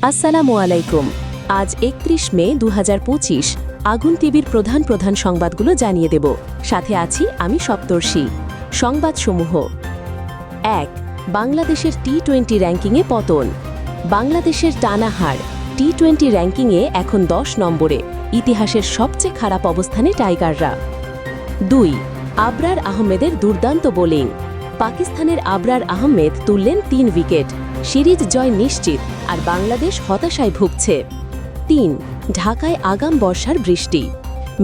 আসসালামু আলাইকুম। আজ ৩১ মে ২০২৫। আগুন টিভির প্রধান সংবাদগুলো জানিয়ে দেব। সাথে আছি আমি সপ্তর্ষি। সংবাদসমূহ: ১. বাংলাদেশের টি-20 র্যাঙ্কিংয়ে পতন। বাংলাদেশের টানা হার। টি-20 র্যাঙ্কিংয়ে এখন ১০ নম্বরে। ইতিহাসের সবচেয়ে খারাপ অবস্থানে টাইগাররা। ২. আবরার আহমেদের দুর্দান্ত বোলিং। পাকিস্তানের আবরার আহমেদ তুললেন ৩ উইকেট। সিরিজ জয় নিশ্চিত, আর বাংলাদেশ হতাশায় ভুগছে। ৩. ঢাকায় আগাম বর্ষার বৃষ্টি।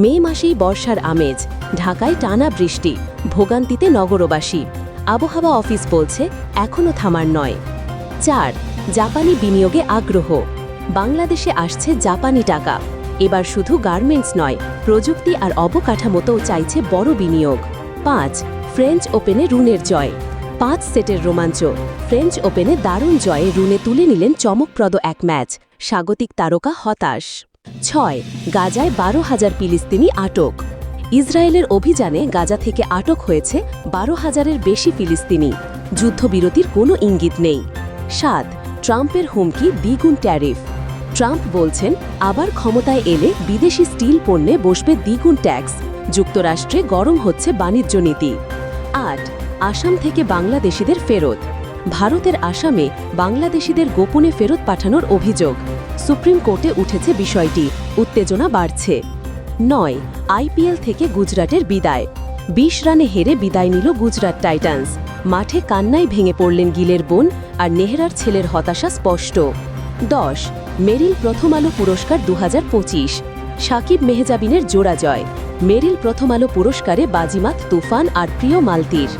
মে মাসেই বর্ষার আমেজ। ঢাকায় টানা বৃষ্টি, ভোগান্তিতে নগরবাসী। আবহাওয়া অফিস বলছে এখনও থামার নয়। ৪. জাপানি বিনিয়োগে আগ্রহ। বাংলাদেশে আসছে জাপানি টাকা। এবার শুধু গার্মেন্টস নয়, প্রযুক্তি আর অবকাঠামোতেও চাইছে বড় বিনিয়োগ। ৫. ফ্রেঞ্চ ওপেনে রুনের জয়। ৫ সেটের রোমাঞ্চ। ফ্রেঞ্চ ওপেনে দারুণ জয়ে রুনে তুলে নিলেন চমকপ্রদ এক ম্যাচ। স্বাগতিক তারকা হতাশ। ৬. গাজায় ১২,০০০ ফিলিস্তিনি আটক। ইসরায়েলের অভিযানে গাজা থেকে আটক হয়েছে ১২,০০০-এর বেশি ফিলিস্তিনি। যুদ্ধবিরতির কোনো ইঙ্গিত নেই। ৭. ট্রাম্পের হুমকি দ্বিগুণ ট্যারিফ। ট্রাম্প বলছেন আবার ক্ষমতায় এলে বিদেশি স্টিল পণ্যে বসবে দ্বিগুণ ট্যাক্স। যুক্তরাষ্ট্রে গরম হচ্ছে বাণিজ্য নীতি। ৮. আসাম থেকে বাংলাদেশিদের ফেরত। ভারতের আসামে বাংলাদেশিদের গোপনে ফেরত পাঠানোর অভিযোগ। সুপ্রিম কোর্টে উঠেছে বিষয়টি, উত্তেজনা বাড়ছে। ৯. আইপিএল থেকে গুজরাটের বিদায়। ২০ রানে হেরে বিদায় নিল গুজরাট টাইটান্স। মাঠে কান্নায় ভেঙে পড়লেন গিলের বোন, আর নেহরার ছেলের হতাশা স্পষ্ট। ১০. মেরিল প্রথম আলো পুরস্কার ২০২৫। সাকিব মেহজাবিনের জোড়া জয়। মেরিল প্রথম আলো পুরস্কারে বাজিমাত তুফান আর প্রিয় মালতির।